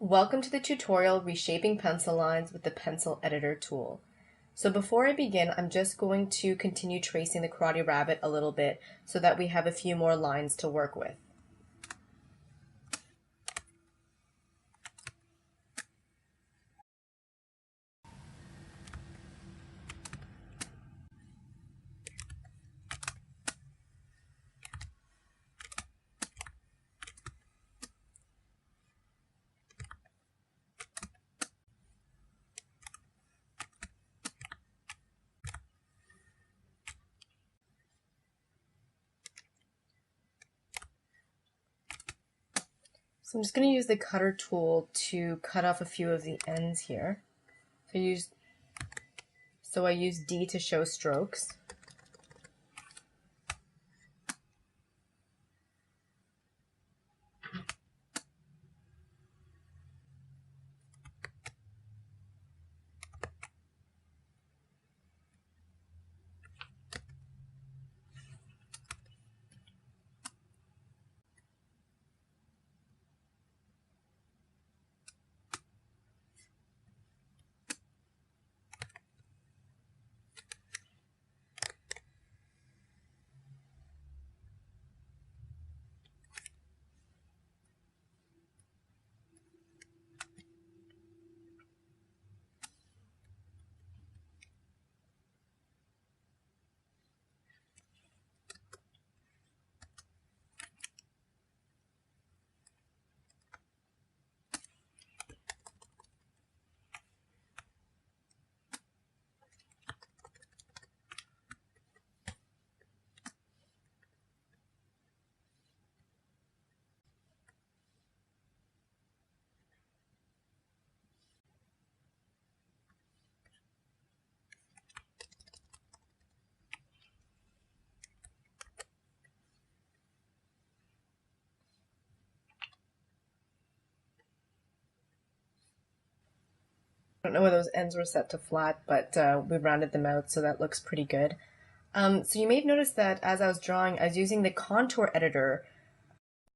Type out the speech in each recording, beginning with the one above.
Welcome to the tutorial Reshaping Pencil Lines with the Pencil Editor tool. So before I begin, I'm just going to continue tracing the Karate Rabbit a little bit so that we have a few more lines to work with. So I'm just going to use the cutter tool to cut off a few of the ends here. So I use D to show strokes. I don't know where those ends were set to flat, but we rounded them out, so that looks pretty good. So you may have noticed that as I was drawing, I was using the contour editor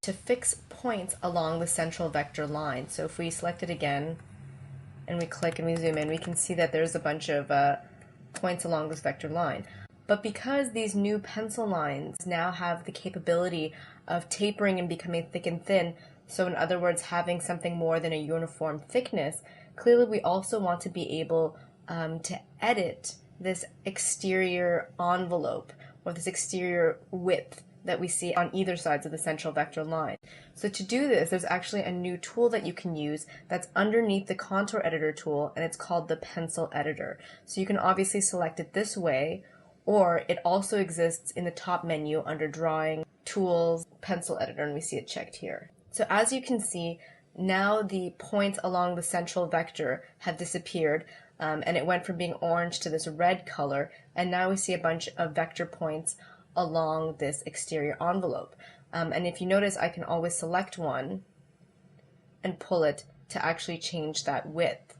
to fix points along the central vector line. So if we select it again, and we click and we zoom in, we can see that there's a bunch of points along this vector line. But because these new pencil lines now have the capability of tapering and becoming thick and thin, so in other words, having something more than a uniform thickness, clearly we also want to be able to edit this exterior envelope or this exterior width that we see on either sides of the central vector line. So to do this, there's actually a new tool that you can use that's underneath the contour editor tool, and it's called the pencil editor. So you can obviously select it this way, or it also exists in the top menu under drawing, tools, pencil editor, and we see it checked here. So as you can see, now the points along the central vector have disappeared, and it went from being orange to this red color, and now we see a bunch of vector points along this exterior envelope. And if you notice, I can always select one and pull it to actually change that width.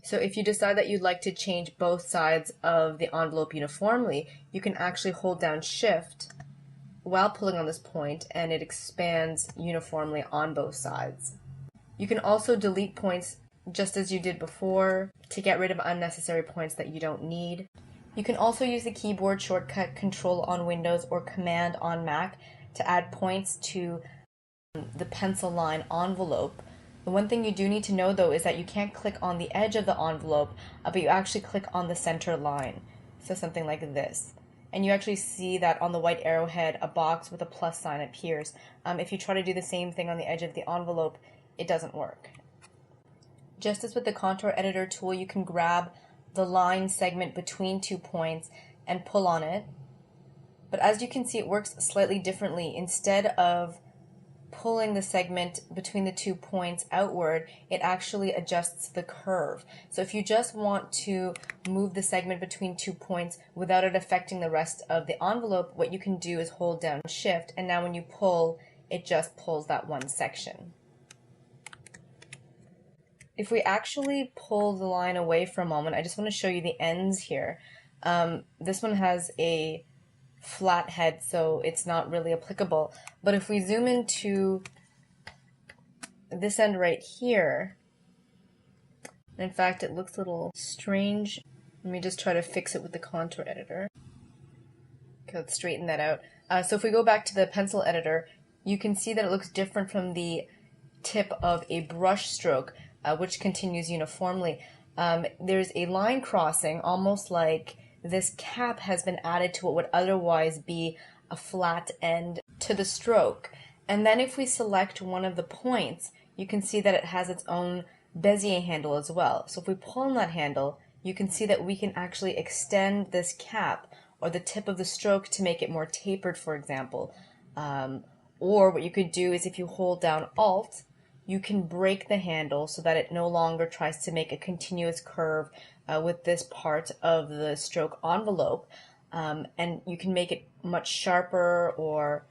So if you decide that you'd like to change both sides of the envelope uniformly, you can actually hold down Shift while pulling on this point, and it expands uniformly on both sides. You can also delete points just as you did before to get rid of unnecessary points that you don't need. You can also use the keyboard shortcut Control on Windows or Command on Mac to add points to the pencil line envelope. The one thing you do need to know though is that you can't click on the edge of the envelope, but you actually click on the center line. So something like this. And you actually see that on the white arrowhead, a box with a plus sign appears. If you try to do the same thing on the edge of the envelope, it doesn't work. Just as with the contour editor tool, you can grab the line segment between 2 points and pull on it. But as you can see, it works slightly differently. Instead of pulling the segment between the 2 points outward, it actually adjusts the curve. So if you just want to move the segment between 2 points without it affecting the rest of the envelope, what you can do is hold down Shift, and now when you pull, it just pulls that one section. If we actually pull the line away for a moment, I just want to show you the ends here. This one has a flat head, so it's not really applicable. But if we zoom into this end right here, in fact, it looks a little strange. Let me just try to fix it with the contour editor. Okay, let's straighten that out. So if we go back to the pencil editor, you can see that it looks different from the tip of a brush stroke, which continues uniformly. There's a line crossing, almost like this cap has been added to what would otherwise be a flat end to the stroke. And then if we select one of the points, you can see that it has its own Bezier handle as well. So if we pull on that handle, you can see that we can actually extend this cap or the tip of the stroke to make it more tapered, for example. Or what you could do is if you hold down Alt, you can break the handle so that it no longer tries to make a continuous curve with this part of the stroke envelope. And you can make it much sharper, or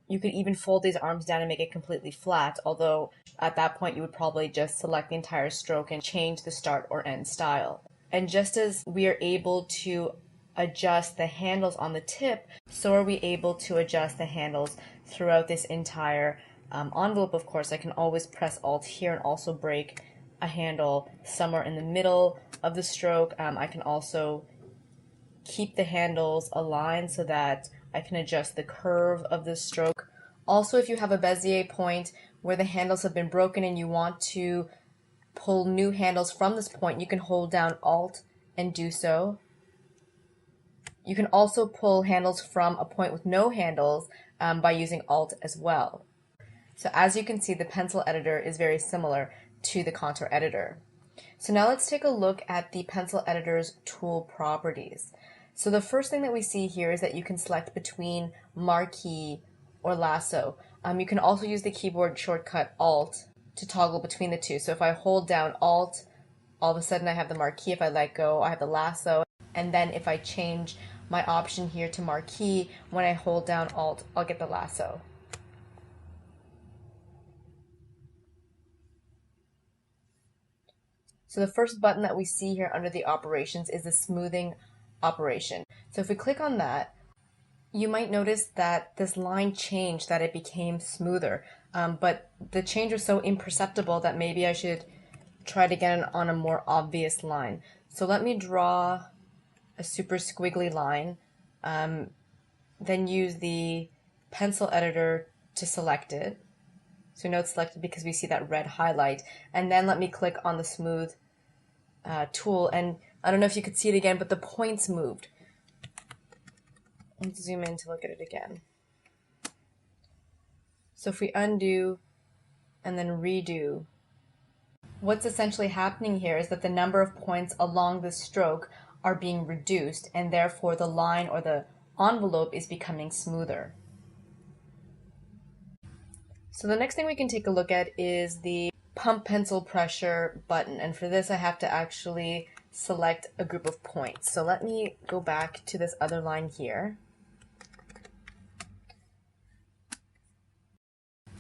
you could even fold these arms down and make it completely flat, although at that point you would probably just select the entire stroke and change the start or end style. And just as we are able to adjust the handles on the tip, so are we able to adjust the handles throughout this entire envelope. Of course, I can always press Alt here and also break a handle somewhere in the middle of the stroke. I can also keep the handles aligned so that I can adjust the curve of the stroke. Also, if you have a Bezier point where the handles have been broken and you want to pull new handles from this point, you can hold down Alt and do so. You can also pull handles from a point with no handles by using Alt as well. So as you can see, the pencil editor is very similar to the contour editor. So now let's take a look at the pencil editor's tool properties. So the first thing that we see here is that you can select between marquee or lasso. You can also use the keyboard shortcut Alt to toggle between the two. So if I hold down Alt, all of a sudden I have the marquee. If I let go, I have the lasso. And then if I change my option here to marquee, when I hold down Alt, I'll get the lasso. So the first button that we see here under the operations is the smoothing operation. So if we click on that, you might notice that this line changed, that it became smoother. But the change was so imperceptible that maybe I should try to get it on a more obvious line. So let me draw a super squiggly line, then use the pencil editor to select it. So now it's selected because we see that red highlight. And then let me click on the smooth tool, and I don't know if you could see it again, but the points moved. Let's zoom in to look at it again. So if we undo and then redo, what's essentially happening here is that the number of points along the stroke are being reduced, and therefore the line or the envelope is becoming smoother. So the next thing we can take a look at is the pump pencil pressure button, and for this I have to actually select a group of points. So let me go back to this other line here,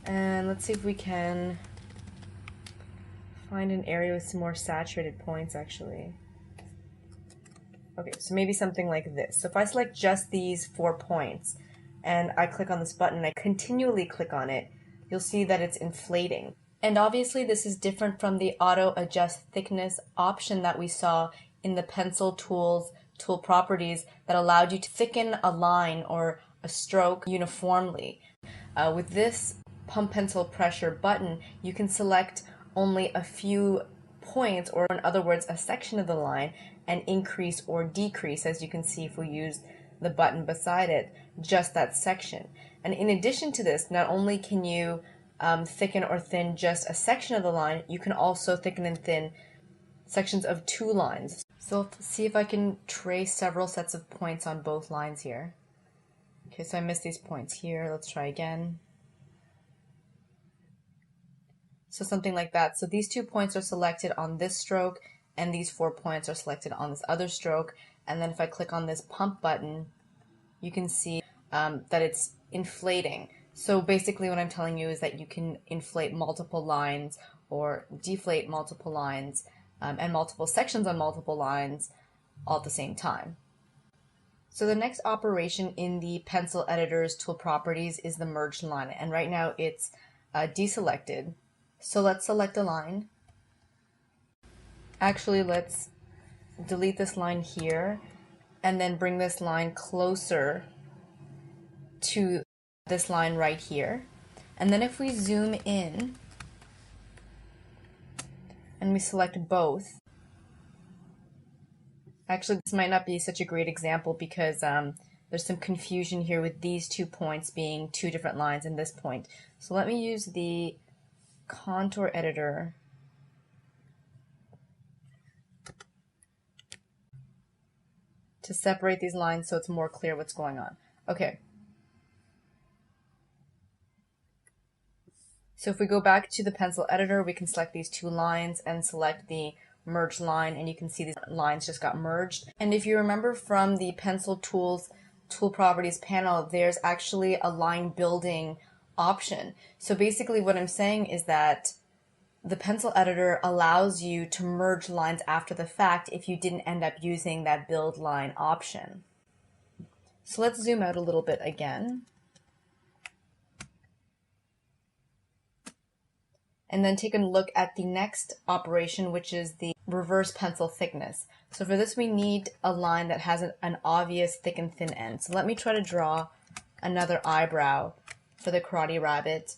and let's see if we can find an area with some more saturated points actually. Okay, so maybe something like this. So if I select just these 4 points and I click on this button, I continually click on it, you'll see that it's inflating. And obviously this is different from the auto adjust thickness option that we saw in the pencil tools tool properties that allowed you to thicken a line or a stroke uniformly. With this pump pencil pressure button, you can select only a few points, or in other words, a section of the line, and increase or decrease, as you can see if we use the button beside it, just that section. And in addition to this, not only can you thicken or thin just a section of the line, you can also thicken and thin sections of 2 lines. So let's see if I can trace several sets of points on both lines here. Okay, so I missed these points here. Let's try again. So something like that. So these 2 points are selected on this stroke, and these 4 points are selected on this other stroke. And then if I click on this pump button, you can see that it's inflating. So basically what I'm telling you is that you can inflate multiple lines or deflate multiple lines and multiple sections on multiple lines all at the same time. So the next operation in the pencil editor's tool properties is the merge line, and right now it's deselected. So let's select a line. Actually, let's delete this line here and then bring this line closer to this line right here. And then if we zoom in and we select both, actually this might not be such a great example because there's some confusion here with these 2 points being 2 different lines in this point. So let me use the contour editor to separate these lines so it's more clear what's going on. Okay. So if we go back to the pencil editor, we can select these 2 lines and select the merge line, and you can see these lines just got merged. And if you remember from the pencil tools tool properties panel, there's actually a line building option. So basically what I'm saying is that the pencil editor allows you to merge lines after the fact if you didn't end up using that build line option. So let's zoom out a little bit again. And then take a look at the next operation, which is the reverse pencil thickness. So for this, we need a line that has an obvious thick and thin end. So let me try to draw another eyebrow for the Karate Rabbit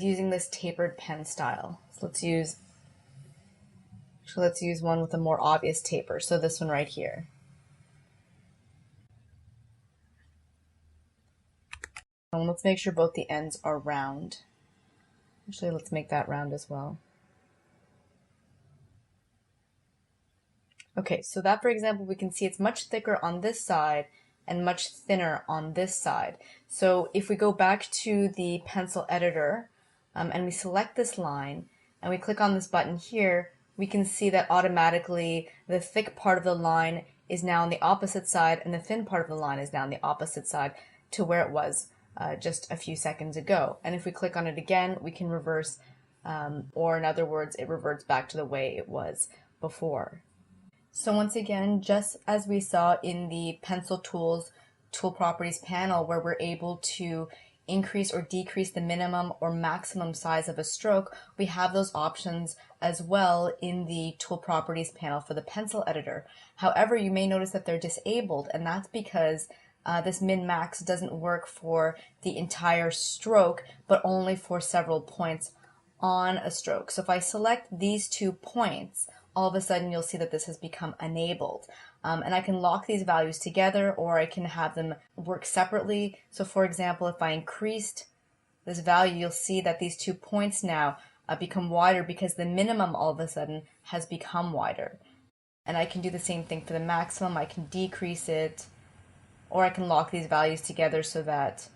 using this tapered pen style. So let's use one with a more obvious taper. So this one right here. And let's make sure both the ends are round. Actually, let's make that round as well. Okay, so that, for example, we can see it's much thicker on this side and much thinner on this side. So if we go back to the pencil editor and we select this line and we click on this button here, we can see that automatically the thick part of the line is now on the opposite side and the thin part of the line is now on the opposite side to where it was just a few seconds ago. And if we click on it again, we can reverse, or in other words, it reverts back to the way it was before. So once again, just as we saw in the pencil tools tool properties panel, where we're able to increase or decrease the minimum or maximum size of a stroke, we have those options as well in the tool properties panel for the pencil editor. However, you may notice that they're disabled, and that's because this min-max doesn't work for the entire stroke, but only for several points on a stroke. So if I select these 2 points, all of a sudden you'll see that this has become enabled. And I can lock these values together, or I can have them work separately. So for example, if I increased this value, you'll see that these 2 points now become wider because the minimum all of a sudden has become wider. And I can do the same thing for the maximum. I can decrease it, or I can lock these values together so that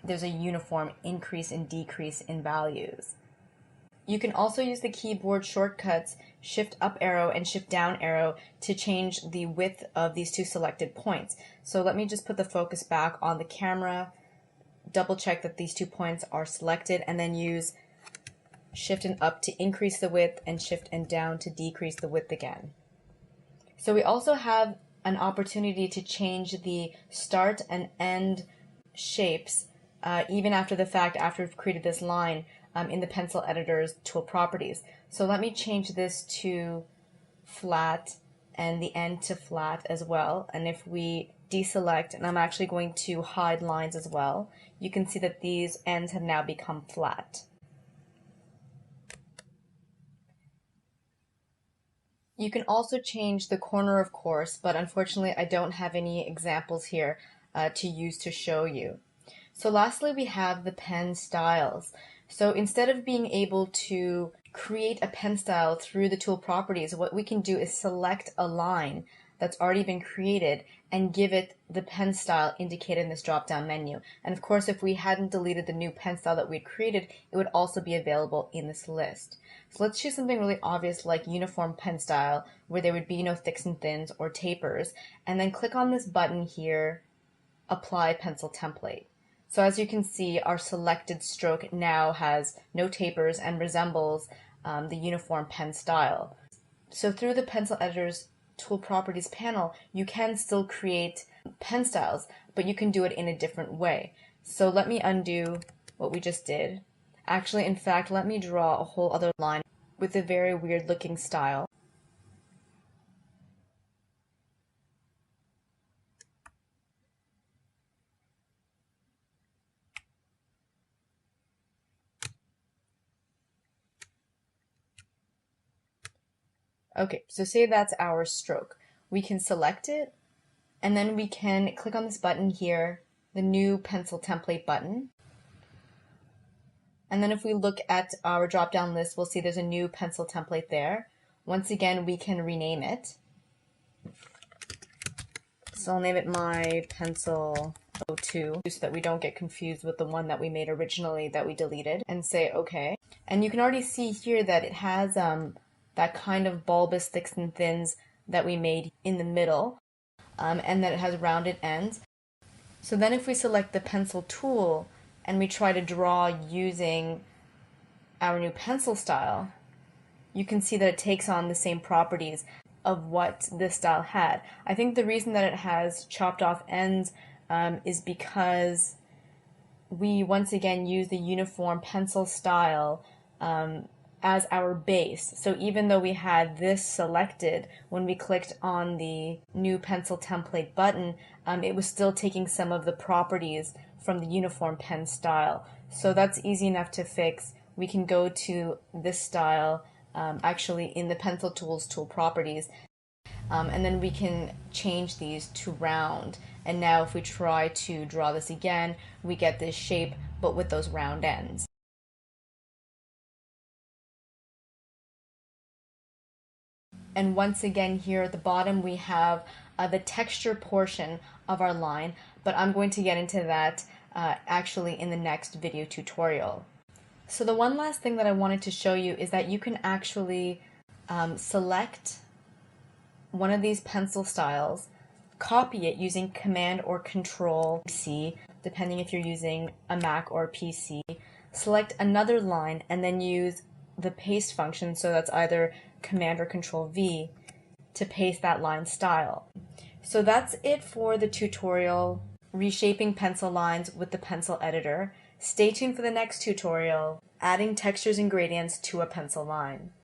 there's a uniform increase and decrease in values. You can also use the keyboard shortcuts Shift up arrow and Shift down arrow to change the width of these 2 selected points. So let me just put the focus back on the camera, double check that these 2 points are selected, and then use Shift and up to increase the width and Shift and down to decrease the width again. So we also have an opportunity to change the start and end shapes even after the fact, after we've created this line in the pencil editor's tool properties. So let me change this to flat and the end to flat as well. And if we deselect, and I'm actually going to hide lines as well, you can see that these ends have now become flat. You can also change the corner, of course, but unfortunately I don't have any examples here to use to show you. So lastly, we have the pen styles. So instead of being able to create a pen style through the tool properties, what we can do is select a line that's already been created and give it the pen style indicated in this drop-down menu. And of course, if we hadn't deleted the new pen style that we'd created, it would also be available in this list. So let's choose something really obvious like uniform pen style, where there would be no thicks and thins or tapers, and then click on this button here, Apply Pencil Template. So as you can see, our selected stroke now has no tapers and resembles the uniform pen style. So through the pencil editor's tool properties panel, you can still create pen styles, but you can do it in a different way. So let me undo what we just did. Actually, in fact, let me draw a whole other line with a very weird looking style. Okay, so say that's our stroke. We can select it, and then we can click on this button here, the new pencil template button. And then if we look at our drop-down list, we'll see there's a new pencil template there. Once again, we can rename it. So I'll name it my pencil 02 so that we don't get confused with the one that we made originally that we deleted, and say okay. And you can already see here that it has that kind of bulbous thicks and thins that we made in the middle, and that it has rounded ends. So then if we select the pencil tool and we try to draw using our new pencil style, you can see that it takes on the same properties of what this style had. I think the reason that it has chopped off ends is because we once again use the uniform pencil style as our base. So even though we had this selected when we clicked on the new pencil template button, it was still taking some of the properties from the uniform pen style. So that's easy enough to fix. We can go to this style actually in the pencil tools tool properties, and then we can change these to round. And now if we try to draw this again, we get this shape but with those round ends. And once again here at the bottom we have the texture portion of our line, but I'm going to get into that actually in the next video tutorial. So the one last thing that I wanted to show you is that you can actually select one of these pencil styles, copy it using Command or Control C, depending if you're using a Mac or a PC, select another line, and then use the paste function, so that's either Command or Control V, to paste that line style. So that's it for the tutorial, reshaping pencil lines with the pencil editor. Stay tuned for the next tutorial, adding textures and gradients to a pencil line.